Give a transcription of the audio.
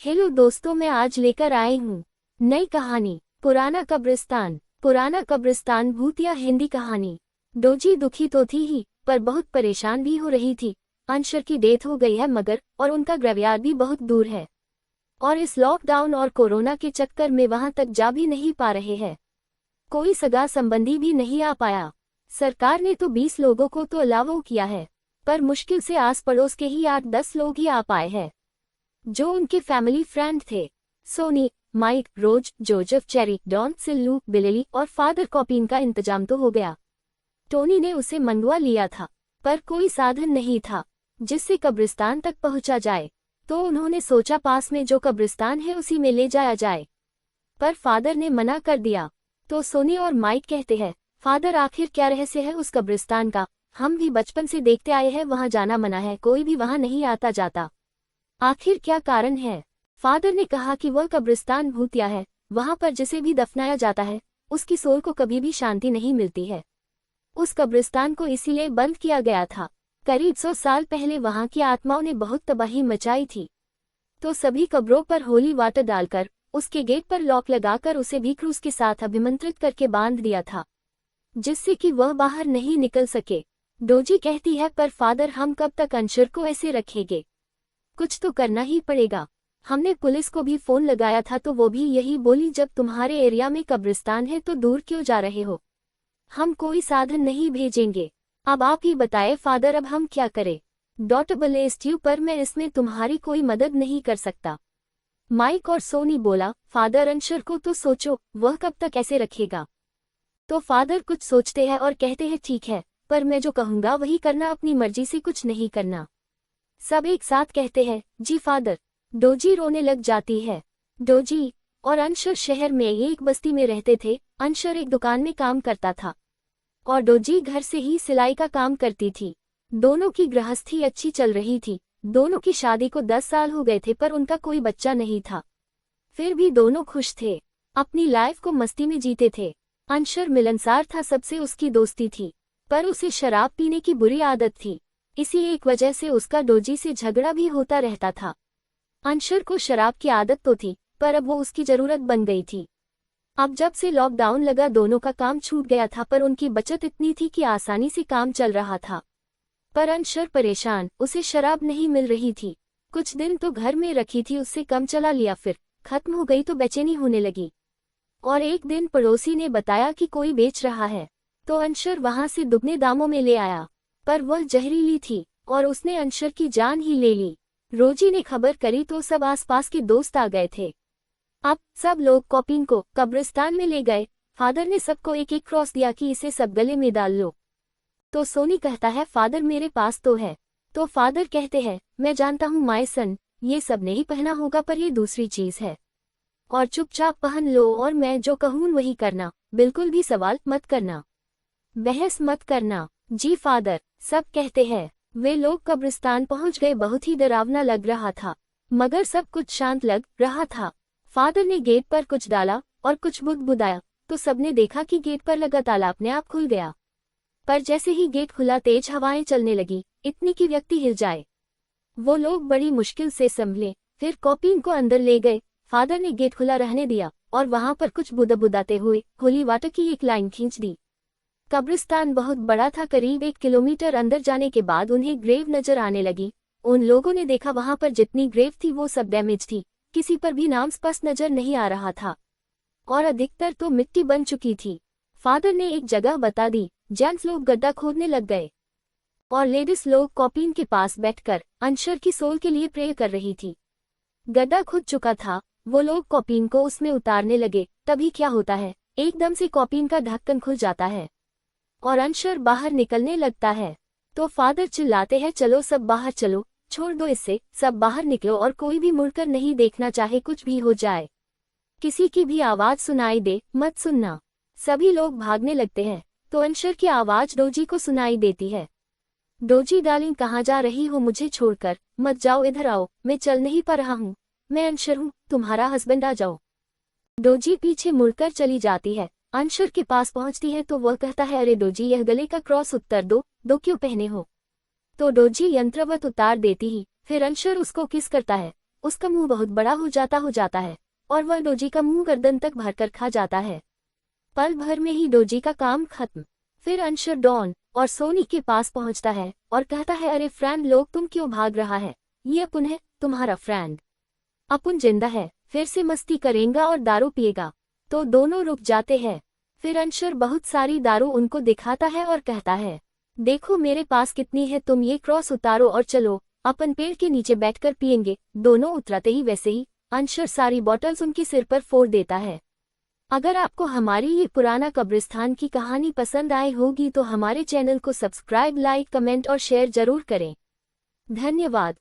Hello दोस्तों, मैं आज लेकर आई हूँ नई कहानी पुराना कब्रिस्तान। पुराना कब्रिस्तान भूतिया हिंदी कहानी। डोजी दुखी तो थी ही, पर बहुत परेशान भी हो रही थी। अंशर की डेथ हो गई है मगर और उनका ग्रेवयार्ड भी बहुत दूर है, और इस लॉकडाउन और कोरोना के चक्कर में वहां तक जा भी नहीं पा रहे हैं। कोई सगा संबंधी भी नहीं आ पाया। सरकार ने तो 20 लोगों को तो अलाउ किया है, पर मुश्किल से आस पड़ोस के ही 8-10 लोग ही आ पाए हैं जो उनके फैमिली फ्रेंड थे। सोनी, माइक, रोज, जोजेफ, चेरी, डॉन, सिल्लू, बिलेली और फादर कॉपिन का इंतजाम तो हो गया। टोनी ने उसे मंगवा लिया था, पर कोई साधन नहीं था जिससे कब्रिस्तान तक पहुंचा जाए। तो उन्होंने सोचा पास में जो कब्रिस्तान है उसी में ले जाया जाए, पर फादर ने मना कर दिया। तो सोनी और माइक कहते हैं, फादर आखिर क्या रहस्य है उस कब्रिस्तान का? हम भी बचपन से देखते आए हैं, वहां जाना मना है, कोई भी वहां नहीं आता जाता। आखिर क्या कारण है? फादर ने कहा कि वह कब्रिस्तान भूतिया है, वहां पर जिसे भी दफनाया जाता है उसकी सोल को कभी भी शांति नहीं मिलती है। उस कब्रिस्तान को इसीलिए बंद किया गया था। करीब 100 साल पहले वहां की आत्माओं ने बहुत तबाही मचाई थी, तो सभी कब्रों पर होली वाटर डालकर उसके गेट पर लॉक लगाकर उसे भी क्रूस के साथ अभिमंत्रित करके बांध दिया था, जिससे कि वह बाहर नहीं निकल सके। डोजी कहती है, पर फादर हम कब तक अंशर को ऐसे रखेंगे? कुछ तो करना ही पड़ेगा। हमने पुलिस को भी फोन लगाया था तो वो भी यही बोली, जब तुम्हारे एरिया में कब्रिस्तान है तो दूर क्यों जा रहे हो? हम कोई साधन नहीं भेजेंगे। अब आप ही बताए फादर, अब हम क्या करें? .you पर मैं इसमें तुम्हारी कोई मदद नहीं कर सकता। माइक और सोनी बोला, फादर अंशर को तो सोचो, वह कब तक ऐसे रखेगा? तो फादर कुछ सोचते हैं और कहते हैं, ठीक है, पर मैं जो कहूँगा वही करना, अपनी मर्जी से कुछ नहीं करना। सब एक साथ कहते हैं, जी फादर। डोजी रोने लग जाती है। डोजी और अंशर शहर में एक बस्ती में रहते थे। अंशर एक दुकान में काम करता था और डोजी घर से ही सिलाई का काम करती थी। दोनों की गृहस्थी अच्छी चल रही थी। दोनों की शादी को 10 साल हो गए थे, पर उनका कोई बच्चा नहीं था। फिर भी दोनों खुश थे, अपनी लाइफ को मस्ती में जीते थे। अंशर मिलनसार था, सबसे उसकी दोस्ती थी, पर उसे शराब पीने की बुरी आदत थी। इसी एक वजह से उसका डोजी से झगड़ा भी होता रहता था। अंशर को शराब की आदत तो थी, पर अब वो उसकी जरूरत बन गई थी। अब जब से लॉकडाउन लगा दोनों का काम छूट गया था, पर उनकी बचत इतनी थी कि आसानी से काम चल रहा था। पर अंशर परेशान, उसे शराब नहीं मिल रही थी। कुछ दिन तो घर में रखी थी, उससे कम चला लिया, फिर खत्म हो गई तो बेचैनी होने लगी। और एक दिन पड़ोसी ने बताया कि कोई बेच रहा है, तो अंशर वहां से दुगने दामों में ले आया, पर वह जहरीली थी और उसने अंशर की जान ही ले ली। रोजी ने खबर करी तो सब आसपास के दोस्त आ गए थे। अब सब लोग कॉपिन को कब्रिस्तान में ले गए। फादर ने सबको एक एक क्रॉस दिया कि इसे सब गले में डाल लो। तो सोनी कहता है, फादर मेरे पास तो है। तो फादर कहते हैं, मैं जानता हूँ माय सन, ये सब नहीं पहना होगा, पर ये दूसरी चीज है, और चुपचाप पहन लो और मैं जो कहूँ वही करना, बिल्कुल भी सवाल मत करना, बहस मत करना। जी फादर, सब कहते हैं। वे लोग कब्रिस्तान पहुंच गए। बहुत ही डरावना लग रहा था, मगर सब कुछ शांत लग रहा था। फादर ने गेट पर कुछ डाला और कुछ बुदबुदाया, तो सबने देखा कि गेट पर लगा ताला अपने आप खुल गया। पर जैसे ही गेट खुला तेज हवाएं चलने लगी, इतनी कि व्यक्ति हिल जाए। वो लोग बड़ी मुश्किल से संभले, फिर कॉपिन को अंदर ले गए। फादर ने गेट खुला रहने दिया और वहां पर कुछ बुदबुदाते हुए होली वाटर की एक लाइन खींच दी। कब्रिस्तान बहुत बड़ा था। करीब 1 किलोमीटर अंदर जाने के बाद उन्हें ग्रेव नजर आने लगी। उन लोगों ने देखा वहां पर जितनी ग्रेव थी वो सब डैमेज थी, किसी पर भी नाम स्पष्ट नजर नहीं आ रहा था, और अधिकतर तो मिट्टी बन चुकी थी। फादर ने एक जगह बता दी। जेंट्स लोग गड्ढा खोदने लग गए और लेडीज लोग कॉपिन के पास बैठकर अंशर की सोल के लिए प्रे कर रही थी। गड्ढा खुद चुका था, वो लोग कॉपिन को उसमें उतारने लगे। तभी क्या होता है, एकदम से कॉपिन का ढक्कन खुल जाता है और अंशर बाहर निकलने लगता है। तो फादर चिल्लाते हैं, चलो सब बाहर चलो, छोड़ दो इसे, सब बाहर निकलो और कोई भी मुड़कर नहीं देखना, चाहे कुछ भी हो जाए। किसी की भी आवाज सुनाई दे मत सुनना। सभी लोग भागने लगते हैं, तो अंशर की आवाज डोजी को सुनाई देती है। डोजी डार्लिंग, कहाँ जा रही हो? मुझे छोड़कर मत जाओ, इधर आओ, मैं चल नहीं पा रहा हूँ, मैं अंशर हूँ, तुम्हारा हस्बैंड, आ जाओ। डोजी पीछे मुड़कर चली जाती है। अंशर के पास पहुंचती है तो वह कहता है, अरे डोजी, यह गले का क्रॉस उत्तर दो क्यों पहने हो? तो डोजी यंत्रवत उतार देती ही, फिर अंशर उसको किस करता है। उसका मुंह बहुत बड़ा हो जाता है और वह डोजी का मुंह गर्दन तक भरकर खा जाता है। पल भर में ही डोजी का काम खत्म। फिर अंशर डॉन और सोनी के पास पहुंचता है और कहता है, अरे फ्रेंड लोग, तुम क्यों भाग रहा है? ये अपुन है, तुम्हारा फ्रेंड। अपुन जिंदा है, फिर से मस्ती करेगा और दारू पिएगा। तो दोनों रुक जाते हैं। फिर अंशर बहुत सारी दारू उनको दिखाता है और कहता है, देखो मेरे पास कितनी है, तुम ये क्रॉस उतारो और चलो अपन पेड़ के नीचे बैठकर पिएंगे। दोनों उतरते ही वैसे ही अंशर सारी बॉटल्स उनके सिर पर फोड़ देता है। अगर आपको हमारी ये पुराना कब्रिस्तान की कहानी पसंद आई होगी तो हमारे चैनल को सब्सक्राइब, लाइक, कमेंट और शेयर जरूर करें। धन्यवाद।